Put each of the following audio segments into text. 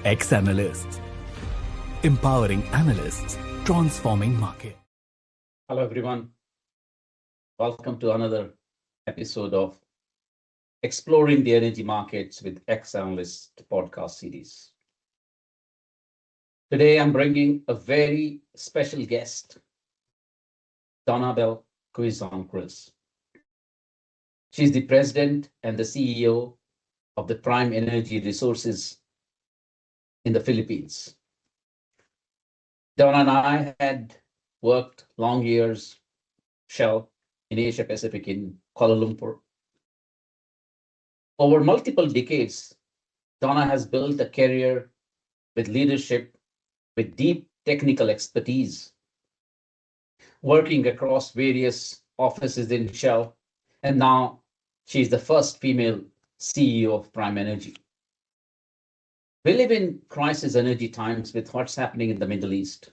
Ex-analysts. Empowering analysts, transforming market. Hello, everyone. Welcome to another episode of Exploring the Energy Markets with Ex-Analyst podcast series. Today, I'm bringing a very special guest, Donnabel Kuizon Cruz. She's the president and the CEO of the Prime Energy Resources in the Philippines. Donna and I had worked long years, Shell, in Asia Pacific in Kuala Lumpur. Over multiple decades, Donna has built a career with leadership, with deep technical expertise, working across various offices in Shell, and now she's the first female CEO of Prime Energy. We live in crisis energy times with what's happening in the Middle East,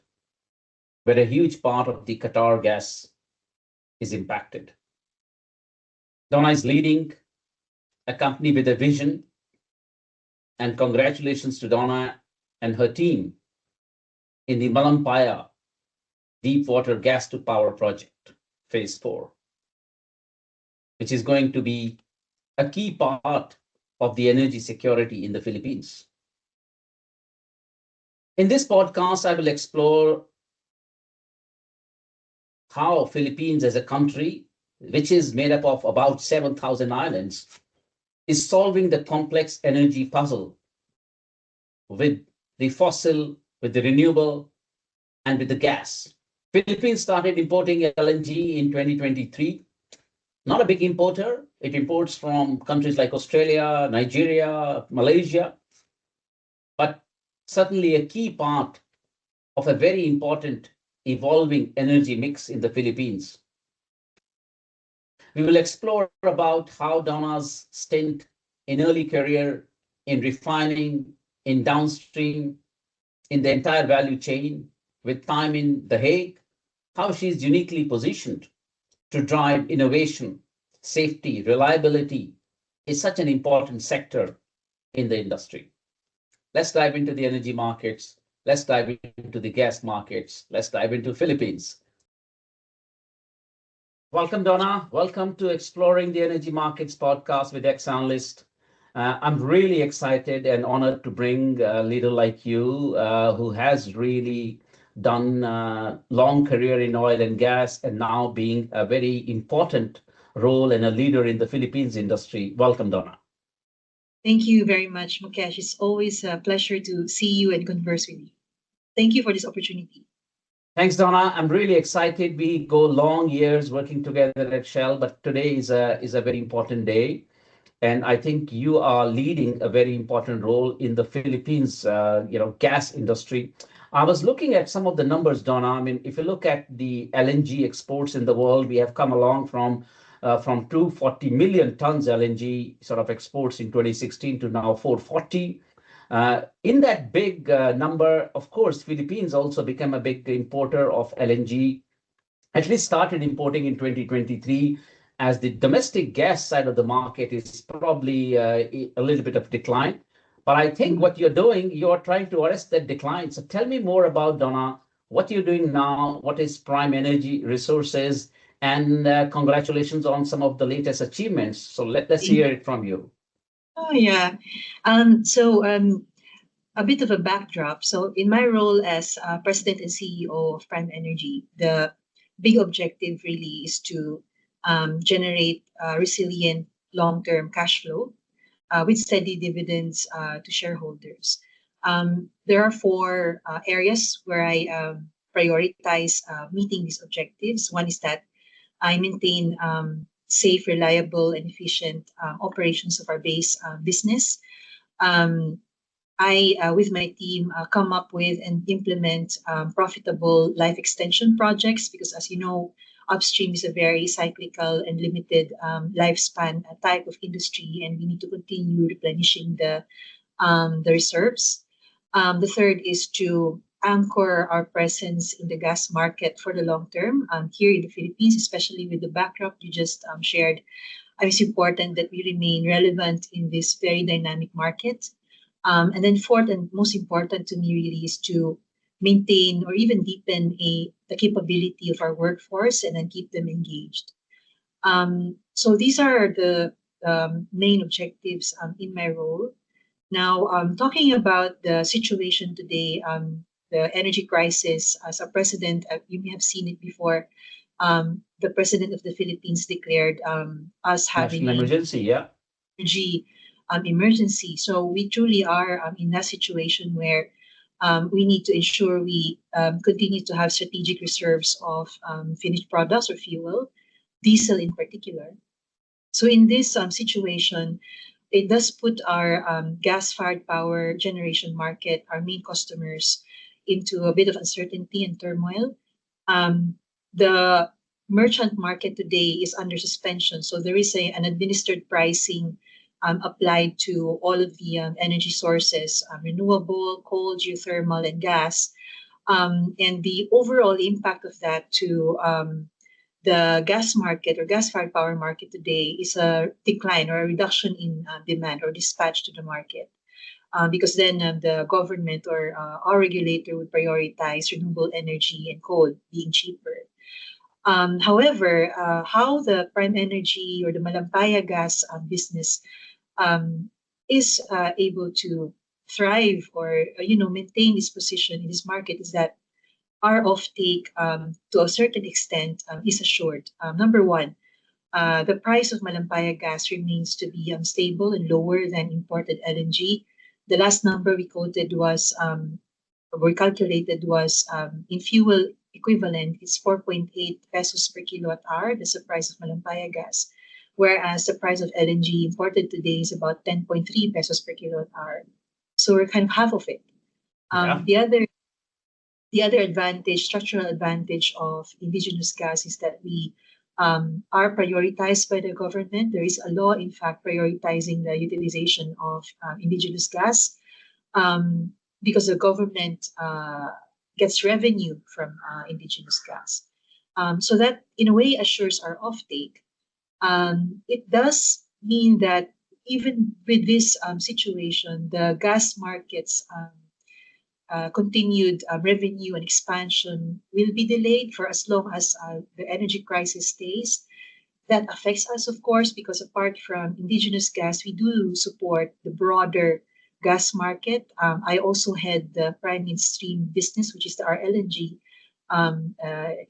where a huge part of the Qatar gas is impacted. Donna is leading a company with a vision, and congratulations to Donna and her team in the Malampaya deep water gas to power project, phase 4, which is going to be a key part of the energy security in the Philippines. In this podcast, I will explore how Philippines as a country, which is made up of about 7,000 islands, is solving the complex energy puzzle with the fossil, with the renewable, and with the gas. Philippines started importing LNG in 2023. Not a big importer. It imports from countries like Australia, Nigeria, Malaysia, but certainly a key part of a very important evolving energy mix in the Philippines. We will explore about how Donna's stint in early career in refining, in downstream, in the entire value chain, with time in The Hague, how she's uniquely positioned to drive innovation, safety, reliability is such an important sector in the industry. Let's dive into the energy markets. Let's dive into the gas markets. Let's dive into Philippines. Welcome, Donna. Welcome to Exploring the Energy Markets podcast with Ex-Analyst. I'm really excited and honored to bring a leader like you who has really done a long career in oil and gas and now being a very important role and a leader in the Philippines industry. Welcome, Donna. Thank you very much, Mukesh. It's always a pleasure to see you and converse with you. Thank you for this opportunity. Thanks, Donna. I'm really excited. We go long years working together at Shell, but today is a very important day. And I think you are leading a very important role in the Philippines, gas industry. I was looking at some of the numbers, Donna. I mean, if you look at the LNG exports in the world, we have come along from 240 million tons LNG sort of exports in 2016 to now 440. In that big number, of course, Philippines also became a big importer of LNG, at least started importing in 2023, as the domestic gas side of the market is probably a little bit of decline. But I think what you're doing, you're trying to arrest that decline. So tell me more about, Donna, what you're doing now, what is Prime Energy Resources, and congratulations on some of the latest achievements. So let's hear it from you. Oh, yeah. A bit of a backdrop. So in my role as president and CEO of Prime Energy, the big objective really is to generate resilient long-term cash flow with steady dividends to shareholders. There are 4 areas where I prioritize meeting these objectives. One is that I maintain safe, reliable, and efficient operations of our base business. I, with my team, come up with and implement profitable life extension projects because, as you know, upstream is a very cyclical and limited lifespan type of industry, and we need to continue replenishing the reserves. The third is to anchor our presence in the gas market for the long term here in the Philippines, especially with the backdrop you just shared. It's important that we remain relevant in this very dynamic market. And then fourth and most important to me really is to maintain or even deepen the capability of our workforce and then keep them engaged. So these are the main objectives in my role. Now, talking about the situation today, the energy crisis, as a president, you may have seen it before. The president of the Philippines declared us having National an emergency, yeah. energy emergency. So we truly are in that situation where we need to ensure we continue to have strategic reserves of finished products or fuel, diesel in particular. So in this situation, it does put our gas-fired power generation market, our main customers, into a bit of uncertainty and turmoil. The merchant market today is under suspension, so there is an administered pricing applied to all of the energy sources, renewable, coal, geothermal, and gas. And the overall impact of that to the gas market or gas-fired power market today is a decline or a reduction in demand or dispatch to the market. Because then the government or our regulator would prioritize renewable energy and coal being cheaper. However, how the prime energy or the Malampaya gas business is able to thrive or maintain its position in this market is that our offtake to a certain extent is assured. Number one, the price of Malampaya gas remains to be stable and lower than imported LNG. The last number we quoted was, we calculated was in fuel equivalent, it's 4.8 pesos per kilowatt hour. That's the price of Malampaya gas. Whereas the price of LNG imported today is about 10.3 pesos per kilowatt hour. So we're kind of half of it. Yeah. The other advantage, structural advantage of indigenous gas is that we are prioritized by the government. There is a law, in fact, prioritizing the utilization of indigenous gas because the government gets revenue from indigenous gas. So that, in a way, assures our offtake. It does mean that even with this situation, the gas markets continued revenue and expansion will be delayed for as long as the energy crisis stays. That affects us, of course, because apart from indigenous gas, we do support the broader gas market. I also head the prime midstream business, which is our LNG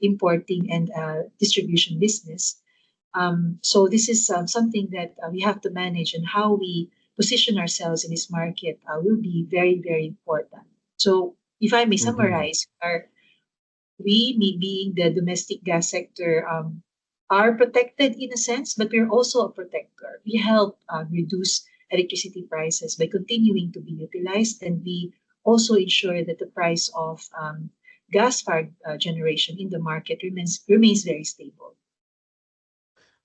importing and distribution business. So this is something that we have to manage, and how we position ourselves in this market will be very, very important. So if I may summarize, we, me being the domestic gas sector, are protected in a sense, but we're also a protector. We help reduce electricity prices by continuing to be utilized, and we also ensure that the price of gas-fired generation in the market remains very stable.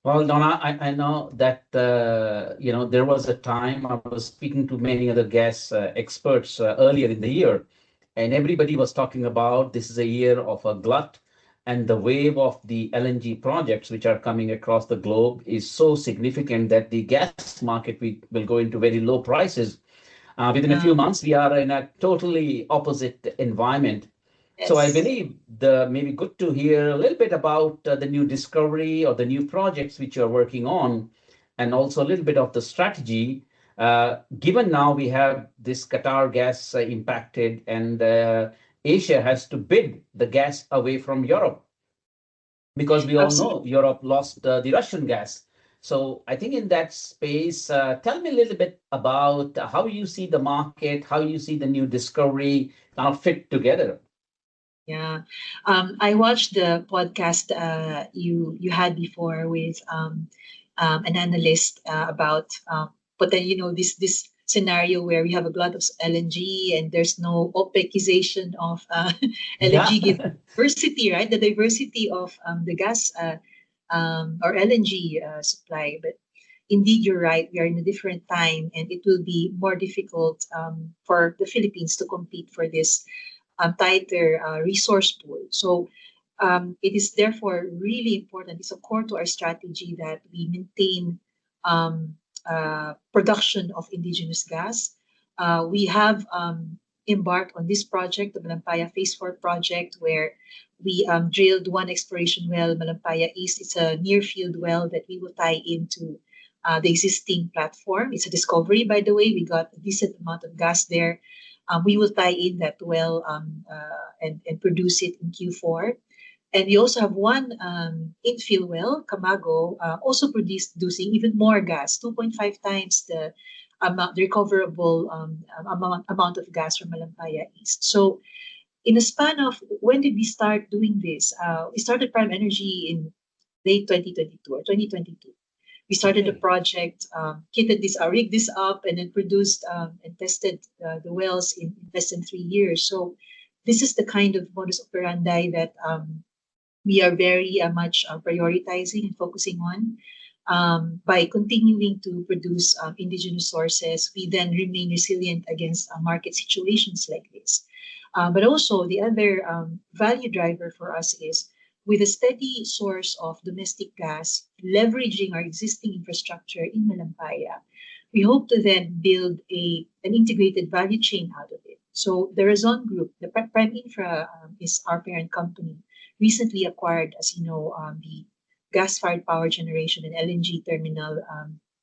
Well, Donna, I know that there was a time I was speaking to many other gas experts earlier in the year, and everybody was talking about this is a year of a glut, and the wave of the LNG projects which are coming across the globe is so significant that the gas market will go into very low prices. Within a few months, we are in a totally opposite environment. So I believe maybe good to hear a little bit about the new discovery or the new projects which you're working on, and also a little bit of the strategy. Given now we have this Qatar gas impacted, and Asia has to bid the gas away from Europe, because we all know Europe lost the Russian gas. So I think in that space, tell me a little bit about how you see the market, how you see the new discovery kind of fit together. Yeah, I watched the podcast you had before with an analyst about this scenario where we have a lot of LNG and there's no OPECization of LNG, given diversity, right? The diversity of the gas or LNG supply. But indeed, you're right. We are in a different time, and it will be more difficult for the Philippines to compete for this tighter resource pool. So it is therefore really important. It's a core to our strategy that we maintain production of indigenous gas. We have embarked on this project, the Malampaya Phase 4 project, where we drilled one exploration well, Malampaya East. It's a near field well that we will tie into the existing platform. It's a discovery, by the way. We got a decent amount of gas there. We will tie in that well and produce it in Q4. And we also have one infill well, Camago, also producing even more gas, 2.5 times the recoverable amount of gas from Malampaya East. So in a span of, when did we start doing this? We started Prime Energy in late 2022 or 2022. We started the project, rigged this up, and then produced and tested the wells in less than 3 years. So this is the kind of modus operandi that we are very much prioritizing and focusing on. By continuing to produce indigenous sources, we then remain resilient against market situations like this. But also the other value driver for us is, with a steady source of domestic gas, leveraging our existing infrastructure in Malampaya, we hope to then build an integrated value chain out of it. So the Razon Group, the Prime Infra is our parent company, recently acquired, as you know, the gas-fired power generation and LNG terminal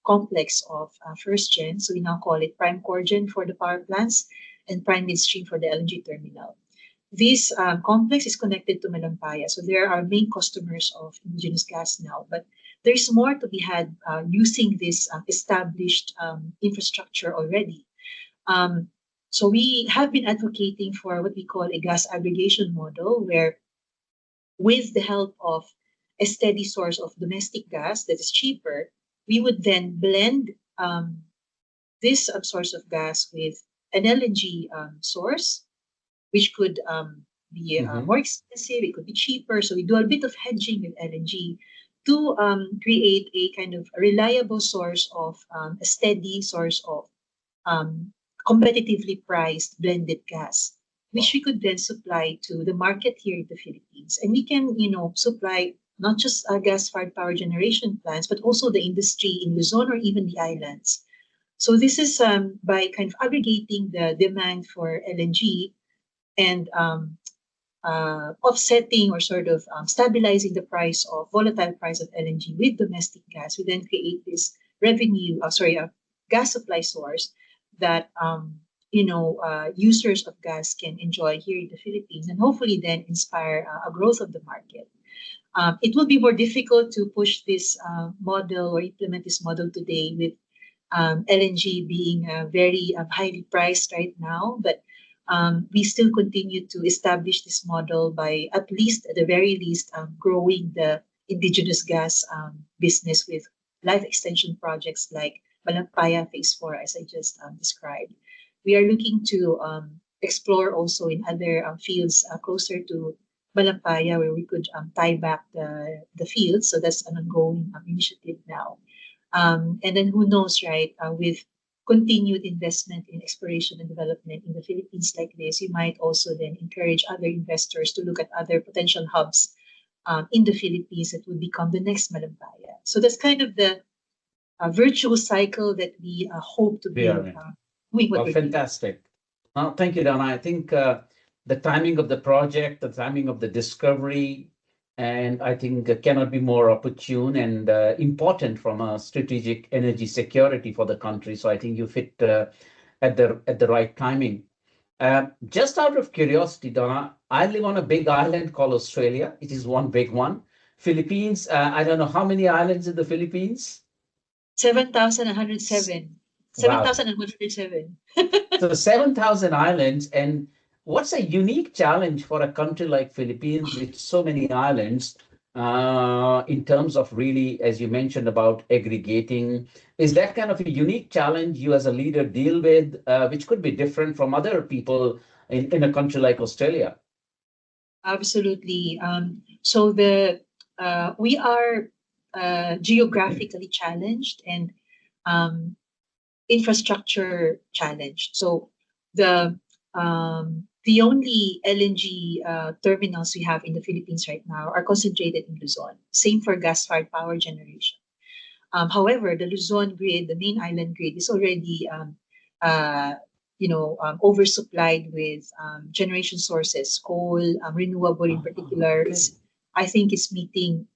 complex of First Gen. So we now call it Prime Corgen for the power plants and Prime Midstream for the LNG terminal. This complex is connected to Malampaya, so they are our main customers of indigenous gas now. But there's more to be had using this established infrastructure already. So we have been advocating for what we call a gas aggregation model, where with the help of a steady source of domestic gas that is cheaper, we would then blend this source of gas with an LNG source, which could be more expensive, it could be cheaper. So we do a bit of hedging with LNG to create a kind of reliable source of a steady source of competitively priced blended gas, which we could then supply to the market here in the Philippines. And we can, supply not just gas-fired power generation plants, but also the industry in Luzon or even the islands. So this is by kind of aggregating the demand for LNG and offsetting or sort of stabilizing the price of volatile price of LNG with domestic gas. We then create this gas supply source that users of gas can enjoy here in the Philippines, and hopefully then inspire a growth of the market. It will be more difficult to push this model or implement this model today with LNG being very highly priced right now, but we still continue to establish this model by at the very least, growing the indigenous gas business with life extension projects like Malampaya Phase 4, as I just described. We are looking to explore also in other fields closer to Malampaya, where we could tie back the fields. So that's an ongoing initiative now. And then who knows, right, with continued investment in exploration and development in the Philippines like this, you might also then encourage other investors to look at other potential hubs in the Philippines that would become the next Malampaya. So that's kind of the virtuous cycle that we hope to be fantastic. Thank you, Donna. I think the timing of the project, the timing of the discovery, and I think cannot be more opportune and important from a strategic energy security for the country. So I think you fit at the right timing. Just out of curiosity, Donna, I live on a big island called Australia. It is one big one. Philippines, I don't know how many islands in the Philippines? 7,107. 7,107. So 7,000 islands. And what's a unique challenge for a country like Philippines with so many islands in terms of really, as you mentioned, about aggregating? Is that kind of a unique challenge you as a leader deal with, which could be different from other people in a country like Australia? Absolutely. So we are geographically challenged and infrastructure challenged. So the only LNG terminals we have in the Philippines right now are concentrated in Luzon. Same for gas-fired power generation. However, the Luzon grid, the main island grid, is already oversupplied with generation sources, coal, renewable in particular. Okay. I think it's meeting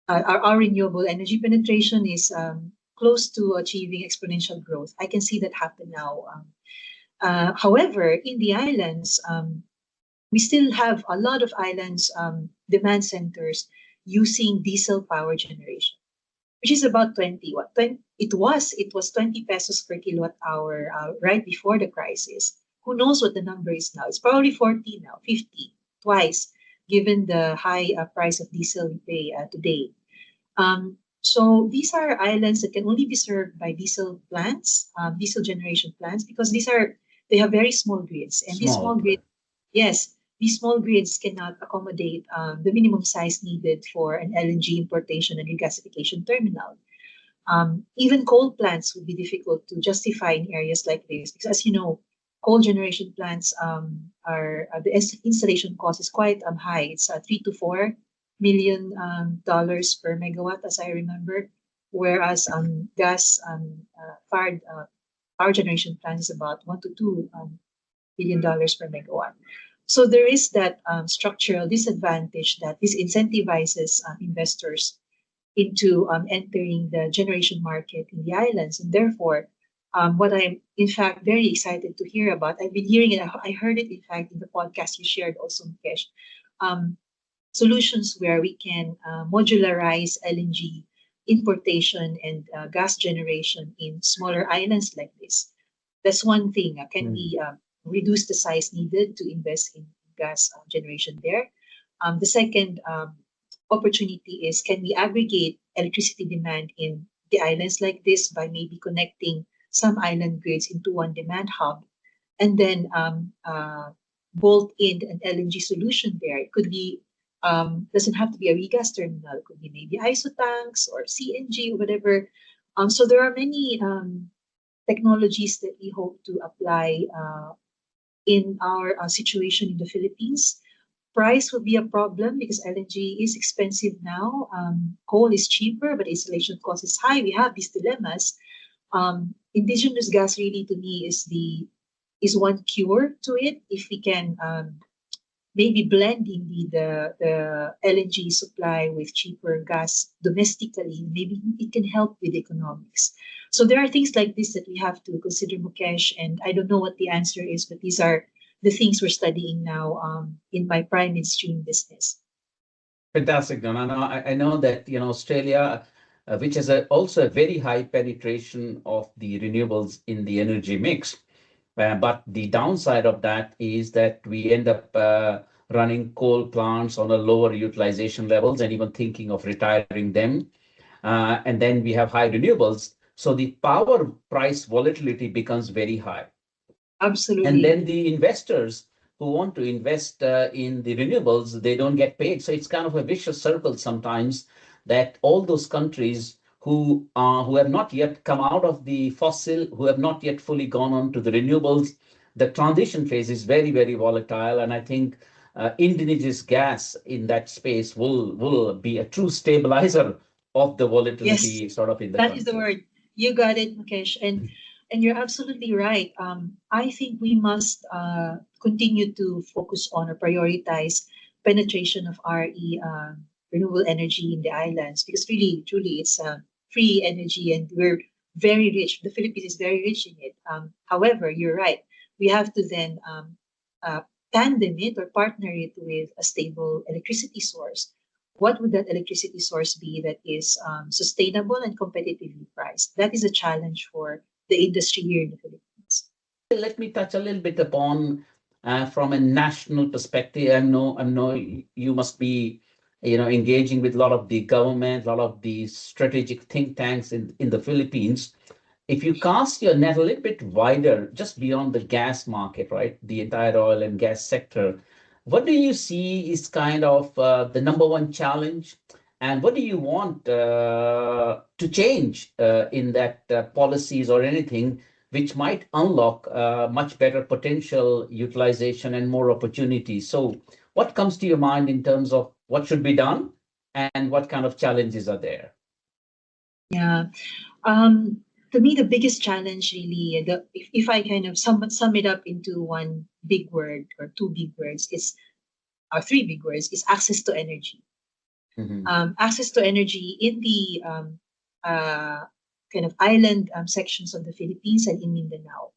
our renewable energy penetration is close to achieving exponential growth. I can see that happen now. However, in the islands, we still have a lot of islands demand centers using diesel power generation, which is about 20. It was 20 pesos per kilowatt hour right before the crisis. Who knows what the number is now? It's probably 40 now, 50, twice, given the high price of diesel we pay today. So these are islands that can only be served by diesel plants, diesel generation plants, because they have very small grids, and these small grids, yes, these small grids cannot accommodate the minimum size needed for an LNG importation and regasification terminal. Even coal plants would be difficult to justify in areas like this because, as you know, coal generation plants are the installation cost is quite high. It's $3 to $4 million per megawatt, as I remember, whereas gas fired power generation plant is about $1 to $2 billion per megawatt. So there is that structural disadvantage that this incentivizes investors into entering the generation market in the islands. And therefore, what I'm in fact very excited to hear about, I've been hearing it, I heard it in fact in the podcast you shared also, Mukesh, solutions where we can modularize LNG importation and gas generation in smaller islands like this. That's one thing. Can we reduce the size needed to invest in gas generation there? The second opportunity is, can we aggregate electricity demand in the islands like this by maybe connecting some island grids into one demand hub, and then bolt in an LNG solution there? It could be doesn't have to be a regas terminal. It could be maybe ISO tanks or CNG or whatever. So there are many technologies that we hope to apply in our situation in the Philippines. Price will be a problem because LNG is expensive now. Coal is cheaper, but installation cost is high. We have these dilemmas. Indigenous gas really, to me, is one cure to it. If we can maybe blend indeed the LNG supply with cheaper gas domestically, maybe it can help with economics. So there are things like this that we have to consider, Mukesh, and I don't know what the answer is, but these are the things we're studying now in my prime midstream business. Fantastic, Donna. Now, I know that Australia, which has also a very high penetration of the renewables in the energy mix, but the downside of that is that we end up running coal plants on a lower utilization levels and even thinking of retiring them. And then we have high renewables. So the power price volatility becomes very high. Absolutely. And then the investors who want to invest in the renewables, they don't get paid. So it's kind of a vicious circle sometimes that all those countries who have not yet come out of the fossil, who have not yet fully gone on to the renewables, the transition phase is very, very volatile. And I think indigenous gas in that space will be a true stabilizer of the volatility. Yes, sort of in the country. That is the word. You got it, Mukesh. And you're absolutely right. I think we must continue to focus on or prioritize penetration of RE, renewable energy in the islands, because really, truly, it's free energy and we're very rich. The Philippines is very rich in it. However, you're right. We have to then tandem it or partner it with a stable electricity source. What would that electricity source be that is sustainable and competitively priced? That is a challenge for the industry here in the Philippines. Let me touch a little bit upon from a national perspective. I know you must be engaging with a lot of the government, a lot of the strategic think tanks in the Philippines. If you cast your net a little bit wider, just beyond the gas market, right, the entire oil and gas sector, what do you see is kind of the number one challenge? And what do you want to change in that policies or anything which might unlock much better potential utilization and more opportunities? So what comes to your mind in terms of what should be done and what kind of challenges are there? Yeah. To me, the biggest challenge really, if I kind of sum it up into one big word or two big words, or three big words, is access to energy. Access to energy in the uh, kind of island sections of the Philippines and in Mindanao.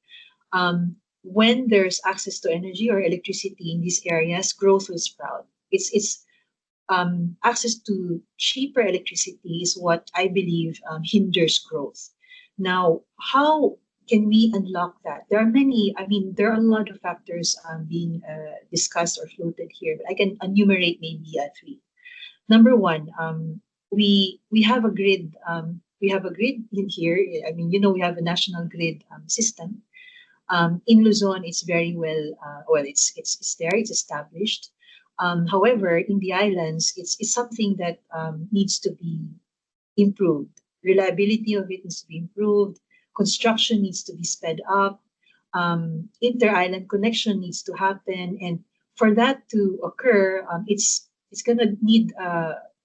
When there's access to energy or electricity in these areas, growth will sprout. It's access to cheaper electricity is what I believe hinders growth. Now, how can we unlock that? There are many, I mean, there are a lot of factors being discussed or floated here, but I can enumerate maybe three. Number one, we have a grid. We have a grid in here. I mean, we have a national grid system. In Luzon, it's very well, it's there, it's established. However, in the islands, it's something that needs to be improved. Reliability of it needs to be improved. Construction needs to be sped up. Inter-island connection needs to happen, and for that to occur, it's going to need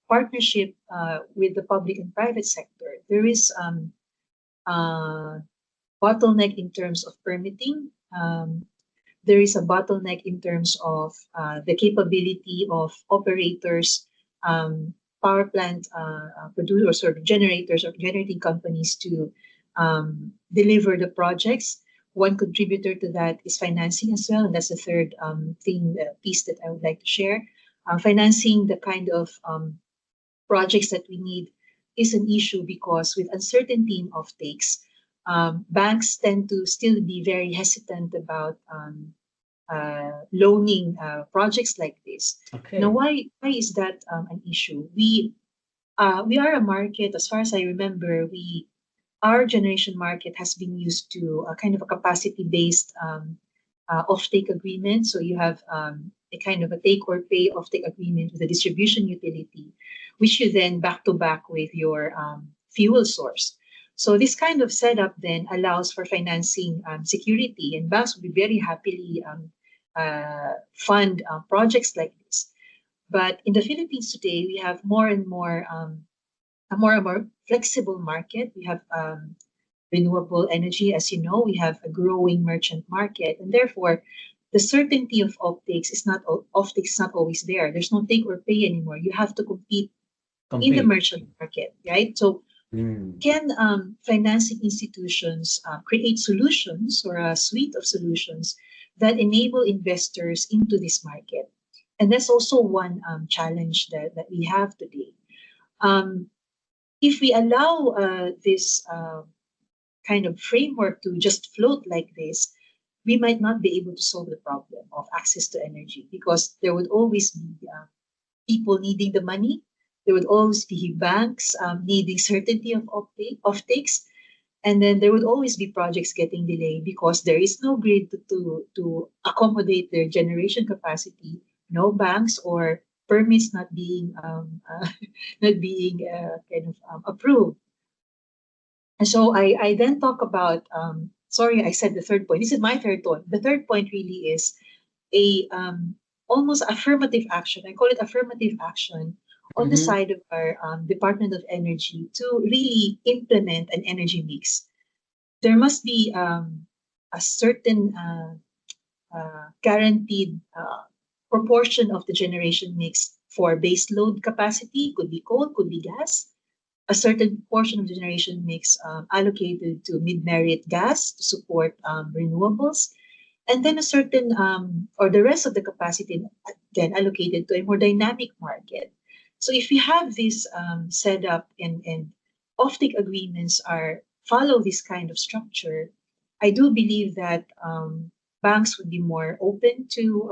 partnership with the public and private sector. There is bottleneck in terms of permitting. There is a bottleneck in terms of the capability of operators, power plant producers or generators or generating companies to deliver the projects. One contributor to that is financing as well, and that's the third piece that I would like to share. Financing the kind of projects that we need is an issue because with uncertainty in offtakes, banks tend to still be very hesitant about loaning projects like this. Okay. Now, why is that an issue? We are a market, as far as I remember, our generation market has been used to a kind of a capacity-based offtake agreement. So you have a kind of a take or pay offtake agreement with the distribution utility, which you then back to back with your fuel source. So this kind of setup then allows for financing security, and banks will be very happily fund projects like this. But in the Philippines today, we have more and more a more flexible market. We have renewable energy, as you know. We have a growing merchant market, and therefore, the certainty of offtakes is not always there. There's no take or pay anymore. You have to compete in the merchant market, right? So, can financing institutions create solutions or a suite of solutions that enable investors into this market? And that's also one challenge that we have today. If we allow this kind of framework to just float like this, we might not be able to solve the problem of access to energy because there would always be people needing the money. There would always be banks needing certainty of offtakes. And then there would always be projects getting delayed because there is no grid to accommodate their generation capacity, no banks or permits not being approved. And so I then talk about, sorry, I said the third point. This is my third point. The third point really is a almost affirmative action. I call it affirmative action on the side of our Department of Energy to really implement an energy mix. There must be a certain guaranteed proportion of the generation mix for base load capacity, could be coal, could be gas, a certain portion of the generation mix allocated to mid-merit gas to support renewables, and then a certain or the rest of the capacity then allocated to a more dynamic market. So if we have this set up and offtake agreements follow this kind of structure, I do believe that banks would be more open to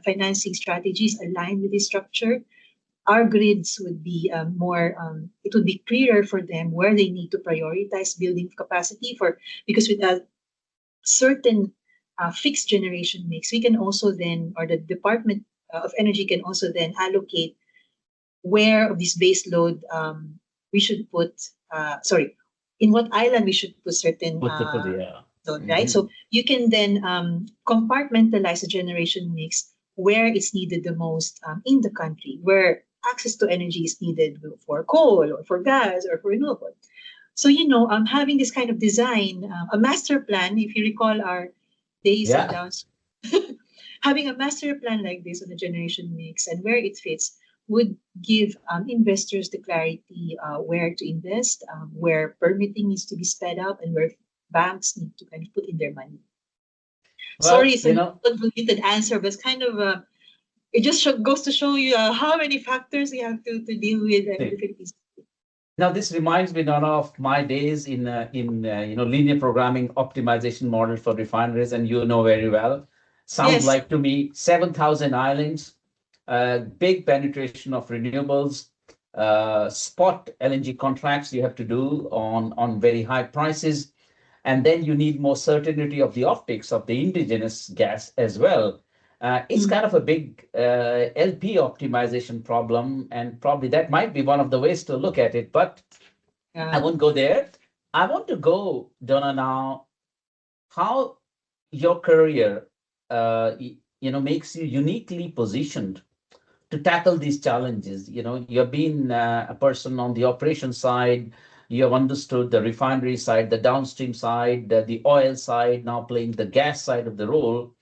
financing strategies aligned with this structure. Our grids would be it would be clearer for them where they need to prioritize building capacity because with a certain fixed generation mix, we can also then, or the Department of Energy can also then allocate where of this base load we should put, in what island we should put certain load, right? So you can then compartmentalize the generation mix where it's needed the most in the country, where access to energy is needed for coal or for gas or for renewable. So, having this kind of design, a master plan, if you recall our days in Yeah. downstream, having a master plan like this on the generation mix and where it fits would give investors the clarity where to invest, where permitting needs to be sped up, and where banks need to kind of put in their money. Well, Sorry, it's a convoluted answer, but it's kind of it just goes to show you how many factors you have to deal with in the Philippines. now this reminds me, Donna, of my days in linear programming optimization model for refineries, and you know very well. Sounds Yes. like to me 7,000 islands, big penetration of renewables, spot LNG contracts you have to do on very high prices, and then you need more certainty of the optics of the indigenous gas as well. It's kind of a big LP optimization problem, and probably that might be one of the ways to look at it, but I won't go there. I want to go, Donna, now, how your career, makes you uniquely positioned to tackle these challenges. You've been a person on the operation side. You have understood the refinery side, the downstream side, the oil side, now playing the gas side of the role.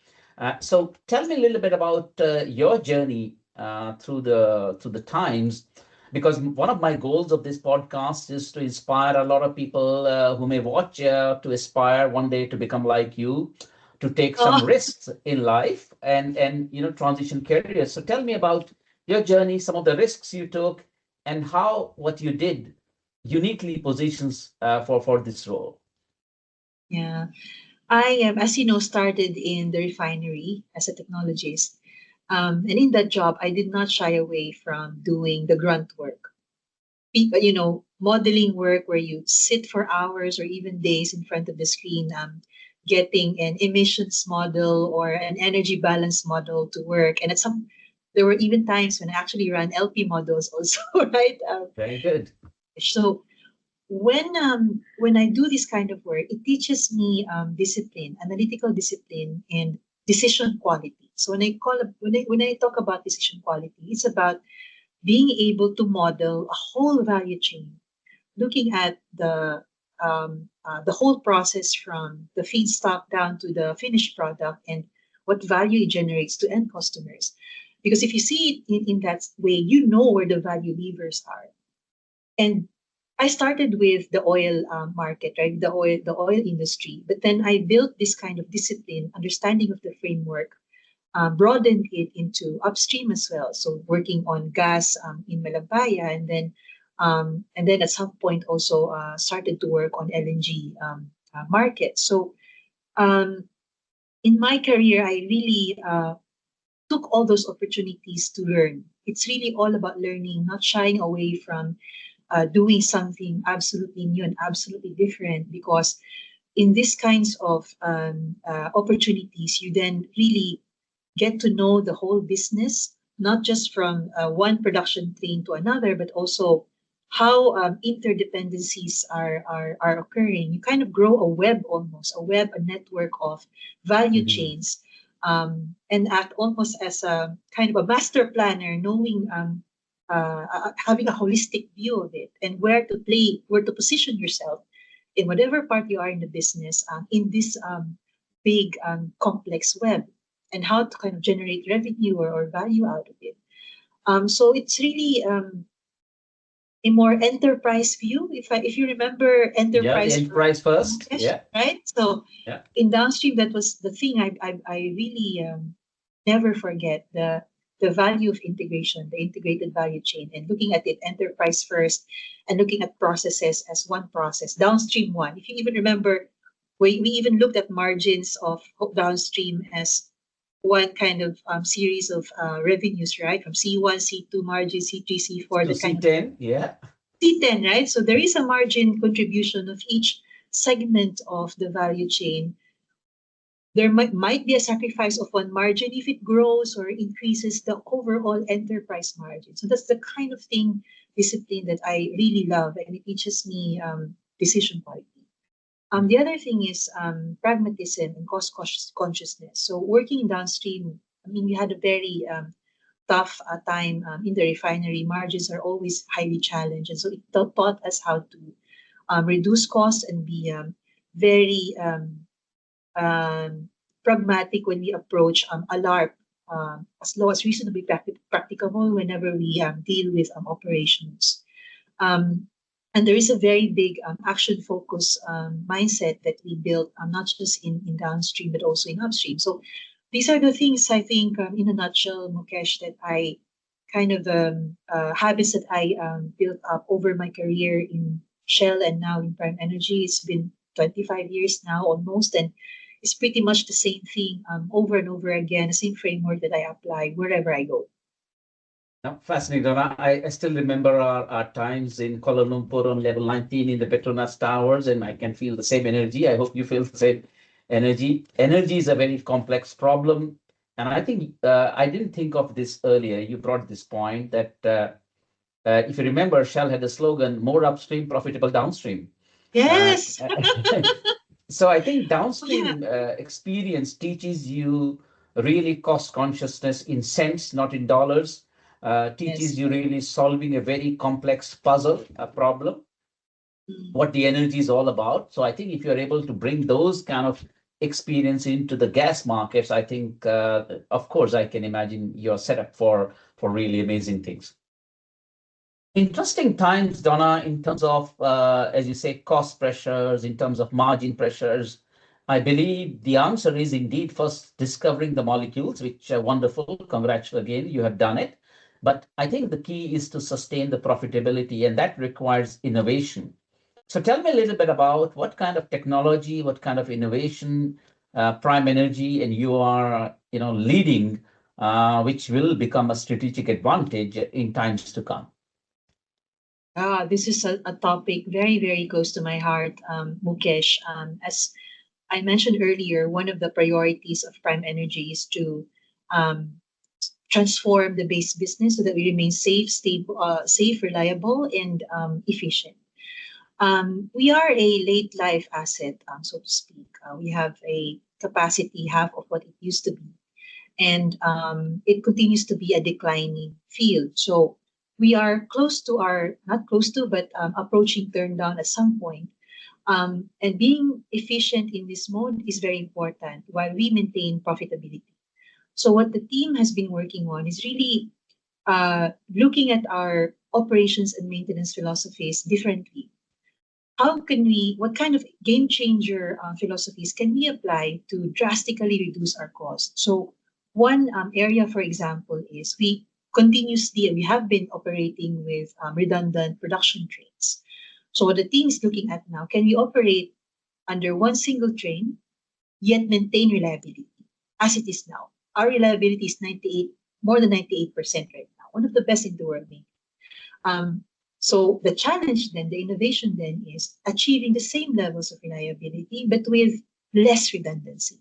So tell me a little bit about your journey through the times, because one of my goals of this podcast is to inspire a lot of people who may watch to aspire one day to become like you, to take some risks in life and transition careers. So tell me about your journey, some of the risks you took, and how what you did uniquely positions for this role. Yeah. I am, as you know, started in the refinery as a technologist. And in that job, I did not shy away from doing the grunt work. Modeling work where you sit for hours or even days in front of the screen, getting an emissions model or an energy balance model to work. And there were even times when I actually ran LP models also, right? Very good. So when I do this kind of work, it teaches me discipline, analytical discipline, and decision quality. So when I talk about decision quality, it's about being able to model a whole value chain, looking at the whole process from the feedstock down to the finished product and what value it generates to end customers. Because if you see it in that way, you know where the value levers are. And I started with the oil market, right? The oil industry. But then I built this kind of discipline, understanding of the framework, broadened it into upstream as well. So working on gas in Malampaya, and then at some point also started to work on LNG market. So um, in my career, I really took all those opportunities to learn. It's really all about learning, not shying away from doing something absolutely new and absolutely different, because in these kinds of opportunities, you then really get to know the whole business, not just from one production train to another, but also how interdependencies are occurring. You kind of grow a web, a network of value chains, and act almost as a kind of a master planner, knowing having a holistic view of it and where to position yourself in whatever part you are in the business, in this big complex web, and how to kind of generate revenue or value out of it. So it's really a more enterprise view. If you remember enterprise, the enterprise first. Mukesh, Yeah. right? So Yeah. in downstream, that was the thing I really never forget, the value of integration, the integrated value chain, and looking at it enterprise first, and looking at processes as one process, downstream one. If you even remember, we even looked at margins of downstream as one kind of series of revenues, right? From C1, C2 margin, C3, C4, To the kind of C10, yeah. C10, right? So there is a margin contribution of each segment of the value chain. There might be a sacrifice of one margin if it grows or increases the overall enterprise margin. So that's the kind of discipline that I really love, and it teaches me decision quality. The other thing is pragmatism and cost consciousness. So working in downstream, I mean, we had a very tough time in the refinery. Margins are always highly challenged, and so it taught us how to reduce costs and be very pragmatic when we approach a LARP as low as reasonably practicable whenever we deal with operations. And there is a very big action focus mindset that we built, not just in downstream, but also in upstream. So these are the things I think, in a nutshell, Mukesh, that I kind of habits that I built up over my career in Shell and now in Prime Energy. It's been 25 years now almost, and it's pretty much the same thing over and over again, the same framework that I apply wherever I go. Now, fascinating, Donna. I still remember our times in Kuala Lumpur on level 19 in the Petronas Towers, and I can feel the same energy. I hope you feel the same energy. Energy is a very complex problem. And I think I didn't think of this earlier. You brought this point that if you remember, Shell had a slogan, more upstream, profitable downstream. Yes. So I think downstream experience teaches you really cost consciousness in cents, not in dollars. Teaches you really solving a very complex puzzle, a problem, what the energy is all about. So I think if you're able to bring those kind of experience into the gas markets, I think, of course, I can imagine you're set up for really amazing things. Interesting times, Donna, in terms of, as you say, cost pressures, in terms of margin pressures. I believe the answer is indeed first discovering the molecules, which are wonderful. Congratulations again, you have done it. But I think the key is to sustain the profitability, and that requires innovation. So tell me a little bit about what kind of technology, what kind of innovation Prime Energy and you are, leading, which will become a strategic advantage in times to come. This is a topic very, very close to my heart, Mukesh. As I mentioned earlier, one of the priorities of Prime Energy is to transform the base business so that we remain safe, stable, reliable, and efficient. We are a late life asset, so to speak. We have a capacity half of what it used to be, and it continues to be a declining field. So we are close to not close to, but approaching turn down at some point. And being efficient in this mode is very important while we maintain profitability. So what the team has been working on is really looking at our operations and maintenance philosophies differently. What kind of game changer philosophies can we apply to drastically reduce our costs? So one area, for example, is we have been operating with redundant production trains. So what the team is looking at now, can we operate under one single train, yet maintain reliability as it is now? Our reliability is more than 98% right now, one of the best in the world, maybe. So the challenge then, the innovation then, is achieving the same levels of reliability, but with less redundancy.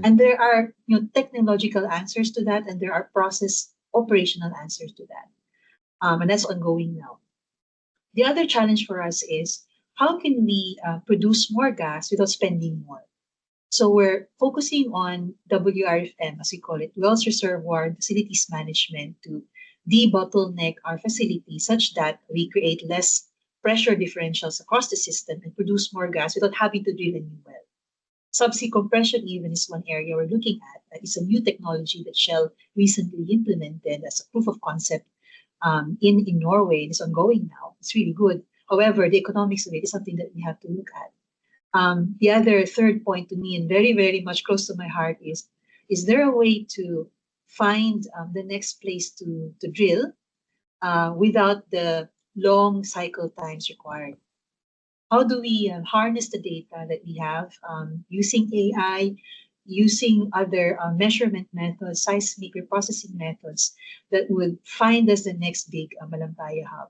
And there are technological answers to that, and there are process operational answers to that. And that's ongoing now. The other challenge for us is how can we produce more gas without spending more? So we're focusing on WRFM, as we call it, wells reservoir facilities management, to debottleneck our facilities such that we create less pressure differentials across the system and produce more gas without having to drill a new well. Subsea compression even is one area we're looking at. That is a new technology that Shell recently implemented as a proof of concept in Norway. It's ongoing now. It's really good. However, the economics of it is something that we have to look at. The other third point to me, and very, very much close to my heart, is there a way to find the next place to drill without the long cycle times required? How do we harness the data that we have using AI, using other measurement methods, seismic reprocessing methods that would find us the next big Malampaya hub?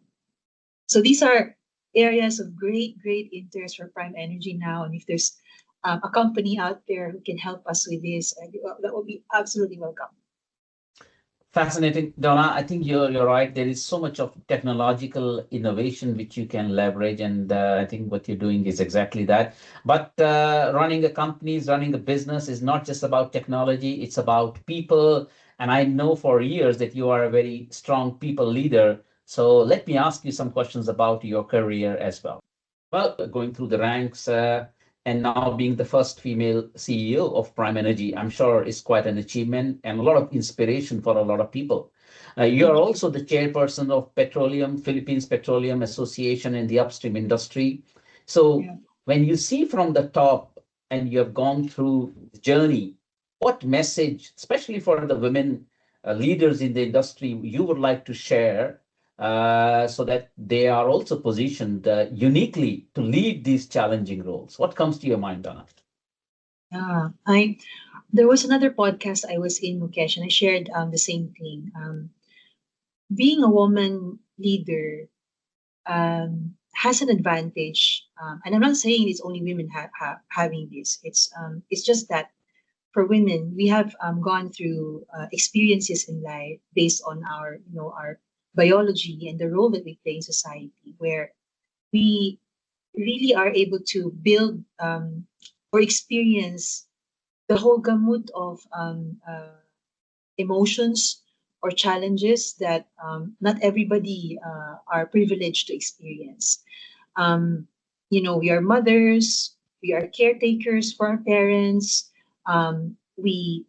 So these are areas of great, great interest for Prime Energy now. And if there's a company out there who can help us with this, that will be absolutely welcome. Fascinating, Donna. I think you're right. There is so much of technological innovation which you can leverage, and I think what you're doing is exactly that. But running a company, running a business is not just about technology, it's about people. And I know for years that you are a very strong people leader. So let me ask you some questions about your career as well. well, going through the ranks and now being the first female CEO of Prime Energy, I'm sure is quite an achievement and a lot of inspiration for a lot of people. You're also the chairperson of Petroleum, Philippines Petroleum Association in the upstream industry. So Yeah. when you see from the top and you have gone through the journey, what message, especially for the women leaders in the industry, you would like to share so that they are also positioned uniquely to lead these challenging roles? What comes to your mind, Donna? Yeah. There was another podcast I was in, Mukesh, and I shared the same thing. Being a woman leader has an advantage, and I'm not saying it's only women having this. It's just that for women, we have gone through experiences in life based on our, our biology and the role that we play in society, where we really are able to build or experience the whole gamut of emotions or challenges that not everybody are privileged to experience. Um, we are mothers, we are caretakers for our parents. We,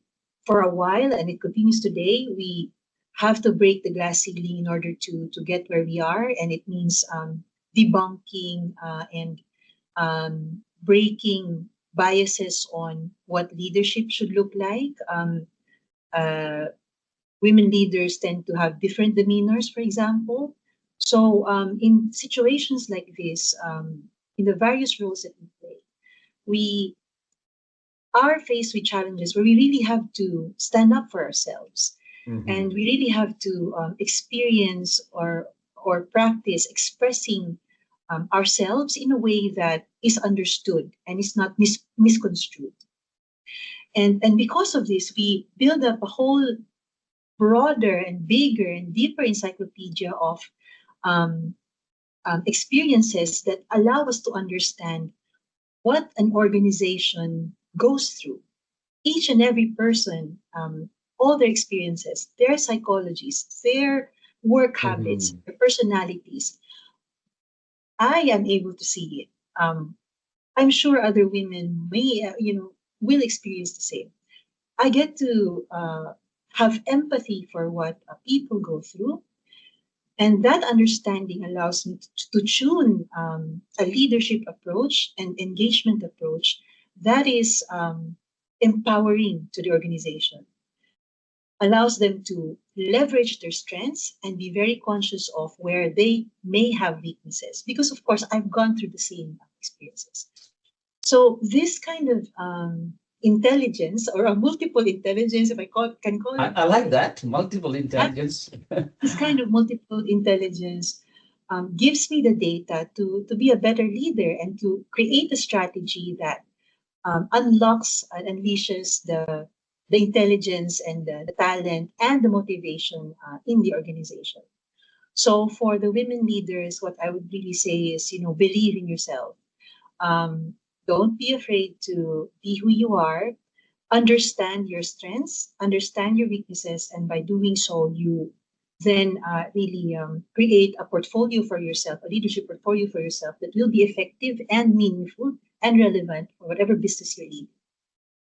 for a while, and it continues today, we have to break the glass ceiling in order to get where we are, and it means debunking and breaking biases on what leadership should look like. Uh, Women leaders tend to have different demeanors, for example. So, in situations like this, in the various roles that we play, we are faced with challenges where we really have to stand up for ourselves, and we really have to experience or practice expressing ourselves in a way that is understood and is not misconstrued. And because of this, we build up a whole broader and bigger and deeper encyclopedia of um, experiences that allow us to understand what an organization goes through. Each and every person, all their experiences, their psychologies, their work habits, Mhm. their personalities, I am able to see it. I'm sure other women may, will experience the same. I get to have empathy for what people go through. And that understanding allows me to tune a leadership approach and engagement approach that is empowering to the organization, allows them to leverage their strengths and be very conscious of where they may have weaknesses. Because, of course, I've gone through the same experiences. So this kind of intelligence or a multiple intelligence, if can call I, it I like that, that multiple intelligence. this kind of multiple intelligence gives me the data to be a better leader and to create a strategy that unlocks and unleashes the intelligence and the talent and the motivation in the organization. So for the women leaders, what I would really say is, believe in yourself. Um, don't be afraid to be who you are. Understand your strengths, understand your weaknesses, and by doing so, you then really create a portfolio for yourself, a leadership portfolio for yourself that will be effective and meaningful and relevant for whatever business you're leading.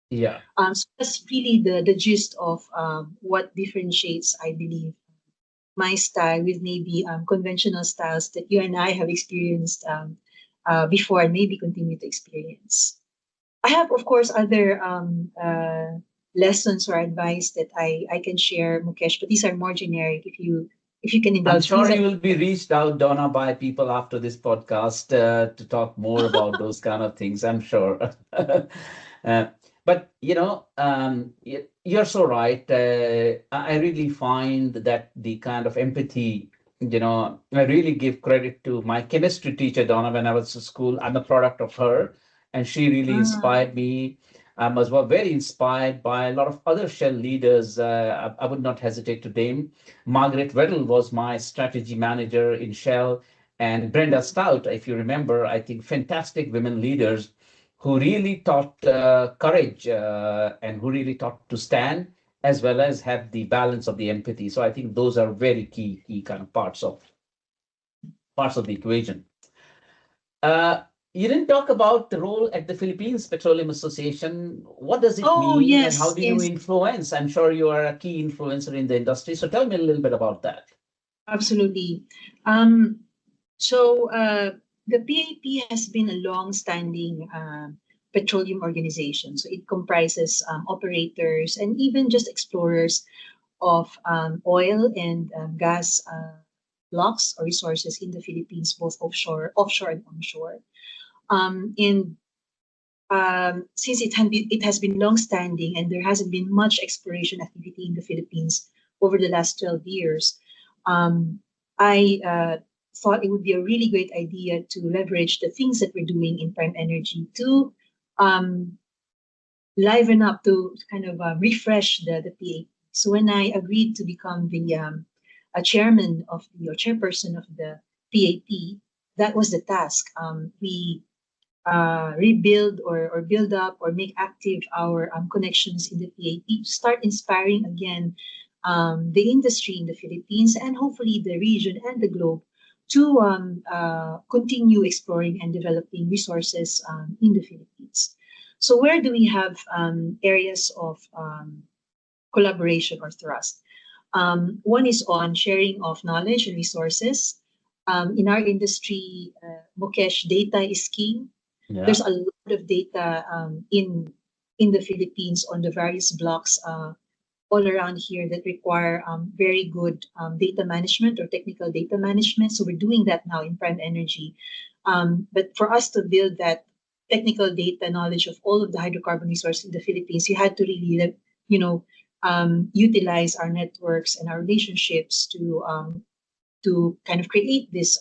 Yeah. So that's really the gist of what differentiates, I believe, my style with maybe conventional styles that you and I have experienced before and maybe continue to experience. I have, of course, other lessons or advice that I can share, Mukesh, but these are more generic. If you can I'm indulge me, sure you will be reached out, Donna, by people after this podcast to talk more about those kind of things. I'm sure. But you're so right. I really find that the kind of empathy, I really give credit to my chemistry teacher, Donna, when I was at school. I'm a product of her, and she really Ah, inspired me. I was very inspired by a lot of other Shell leaders. I would not hesitate to name. Margaret Weddell was my strategy manager in Shell, and Brenda Stout, if you remember, I think fantastic women leaders who really taught courage and who really taught to stand as well as have the balance of the empathy. So I think those are very key kind of parts of the equation. You didn't talk about the role at the Philippines Petroleum Association. What does it Oh, mean and how yes, do you yes, influence? I'm sure you are a key influencer in the industry. So tell me a little bit about that. absolutely. Um, so the PAP has been a long-standing petroleum organization. So it comprises operators and even just explorers of oil and gas blocks or resources in the Philippines, both offshore and onshore. And since it has been long-standing and there hasn't been much exploration activity in the Philippines over the last 12 years, I thought it would be a really great idea to leverage the things that we're doing in Prime Energy to um, liven up, to kind of refresh the PAP. So when I agreed to become the a chairman of the or chairperson of the PAP, that was the task. We rebuild or build up or make active our connections in the PAP to start inspiring again the industry in the Philippines and hopefully the region and the globe to continue exploring and developing resources in the Philippines. So where do we have areas of collaboration or thrust? One is on sharing of knowledge and resources. In our industry, Mukesh, data is king. Yeah. There's a lot of data in the Philippines on the various blocks all around here that require very good data management or technical data management. So we're doing that now in Prime Energy. But for us to build that technical data knowledge of all of the hydrocarbon resources in the Philippines, you had to really, utilize our networks and our relationships to kind of create this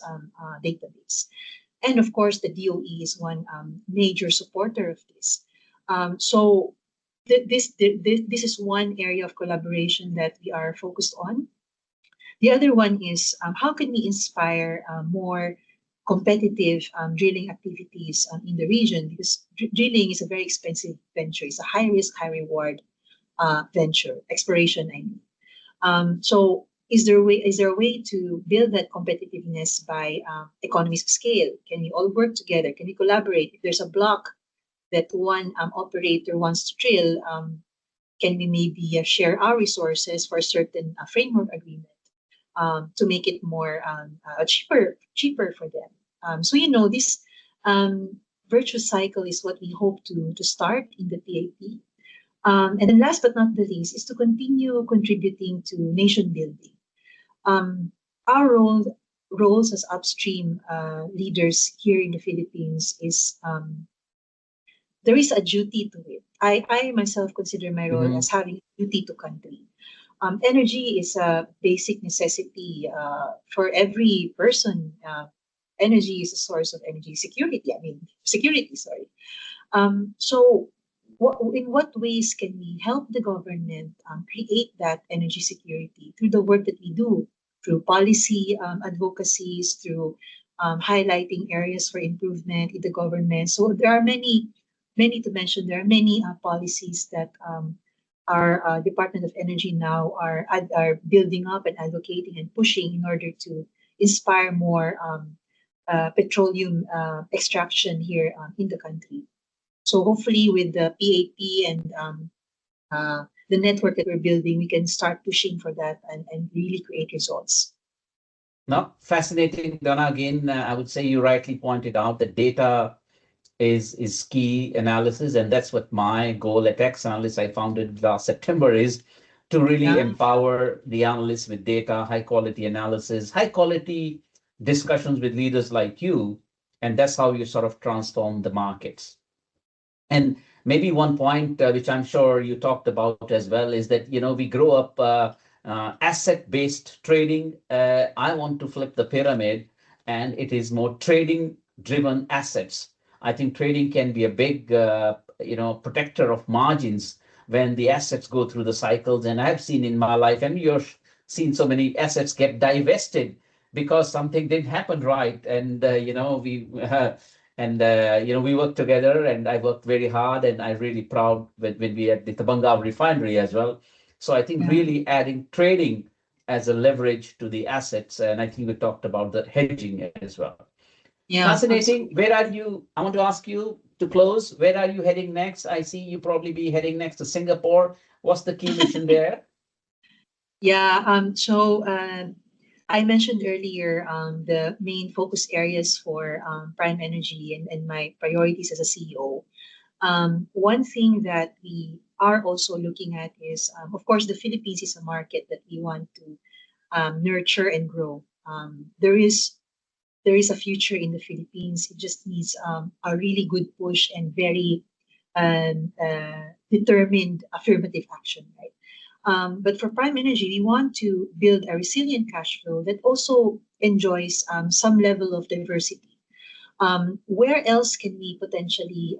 database. And of course, the DOE is one major supporter of this. So this is one area of collaboration that we are focused on. The other one is how can we inspire more competitive drilling activities in the region, because drilling is a very expensive venture. It's a high risk, high reward venture, exploration, I mean. So is there a way to build that competitiveness by economies of scale? Can we all work together? Can we collaborate? If there's a block that one operator wants to drill, can we maybe share our resources for a certain framework agreement to make it more cheaper for them? So this virtuous cycle is what we hope to start in the PAP. And then last but not the least is to continue contributing to nation building. Our roles as upstream leaders here in the Philippines is there is a duty to it. I myself consider my role Mhm. as having a duty to country. Energy is a basic necessity for every person. Energy is a source of energy security. I mean, security, sorry. So, in what ways can we help the government create that energy security through the work that we do, through policy advocacies, through highlighting areas for improvement in the government? So there are many to mention. There are many policies that our Department of Energy now are building up and advocating and pushing in order to inspire more petroleum extraction here in the country. So hopefully with the PAP and the network that we're building, we can start pushing for that and really create results. No, fascinating, Donna. Again, I would say you rightly pointed out that data is key analysis, and that's what my goal at X Analyst I founded last September is to really Yeah. empower the analysts with data, high quality analysis, high quality discussions with leaders like you, and that's how you sort of transform the markets. And maybe one point which I'm sure you talked about as well is that we grow up asset-based trading. I want to flip the pyramid, and it is more trading-driven assets. I think trading can be a big protector of margins when the assets go through the cycles. And I've seen in my life, and you've seen so many assets get divested because something didn't happen right, and we. We worked together, and I worked very hard, and I'm really proud when we at the Tabanga refinery as well. So I think Yeah. really adding trading as a leverage to the assets, and I think we talked about the hedging as well. Yeah, Fascinating. Where are you? I want to ask you to close. Where are you heading next? I see you probably be heading next to Singapore. What's the key mission there? yeah. I mentioned earlier the main focus areas for Prime Energy and my priorities as a CEO. One thing that we are also looking at is, of course, the Philippines is a market that we want to nurture and grow. There is a future in the Philippines. It just needs a really good push and very determined affirmative action, right? But for Prime Energy, we want to build a resilient cash flow that also enjoys some level of diversity. Where else can we potentially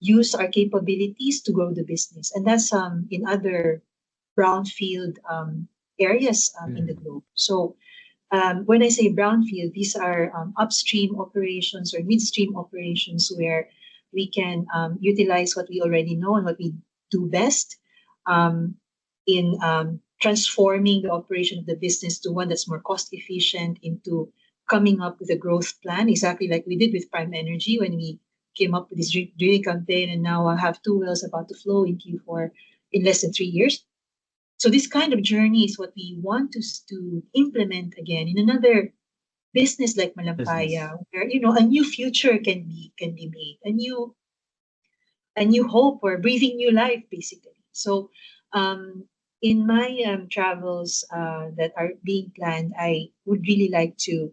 use our capabilities to grow the business? And that's in other brownfield areas in the globe. So when I say brownfield, these are upstream operations or midstream operations where we can utilize what we already know and what we do best um, in transforming the operation of the business to one that's more cost efficient, into coming up with a growth plan, exactly like we did with Prime Energy when we came up with this drilling campaign, and now I have 2 wells about to flow in Q4 in less than 3 years. So this kind of journey is what we want to implement again in another business like Malampaya, where a new future can be made, a new hope or breathing new life, basically. So, in my travels that are being planned, I would really like to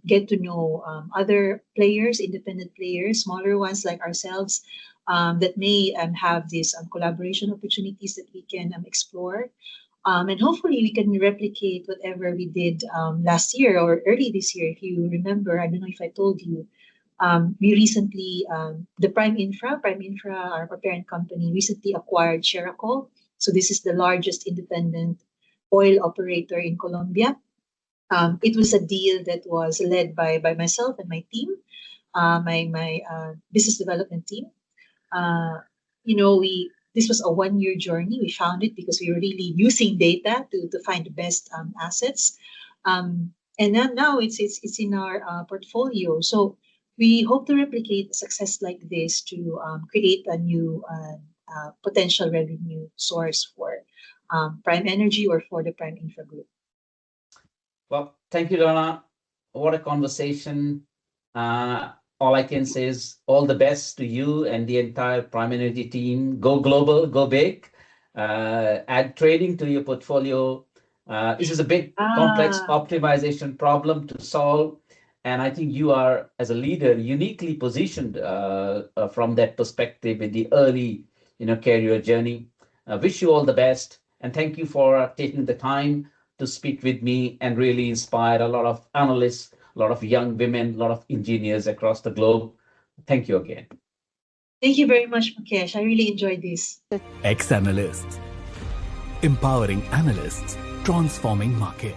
get to know other players, independent players, smaller ones like ourselves, that may have these collaboration opportunities that we can explore. And hopefully we can replicate whatever we did last year or early this year. If you remember, I don't know if I told you, we recently, the Prime Infra, our parent company, recently acquired Sheracol. So this is the largest independent oil operator in Colombia. It was a deal that was led by myself and my team, my business development team. We this was a 1 year journey. We found it because we were really using data to find the best assets, and then now it's in our portfolio. So we hope to replicate a success like this to create a new potential revenue source for Prime Energy or for the Prime Infra Group. Well, thank you, Donna. What a conversation. All I can say is all the best to you and the entire Prime Energy team. Go global, go big, add trading to your portfolio. This is a big, complex optimization problem to solve. And I think you are, as a leader, uniquely positioned from that perspective in the early career journey. Wish you all the best. And thank you for taking the time to speak with me and really inspire a lot of analysts, a lot of young women, a lot of engineers across the globe. Thank you again. Thank you very much, Mukesh. I really enjoyed this. Ex-analysts. Empowering analysts, transforming market.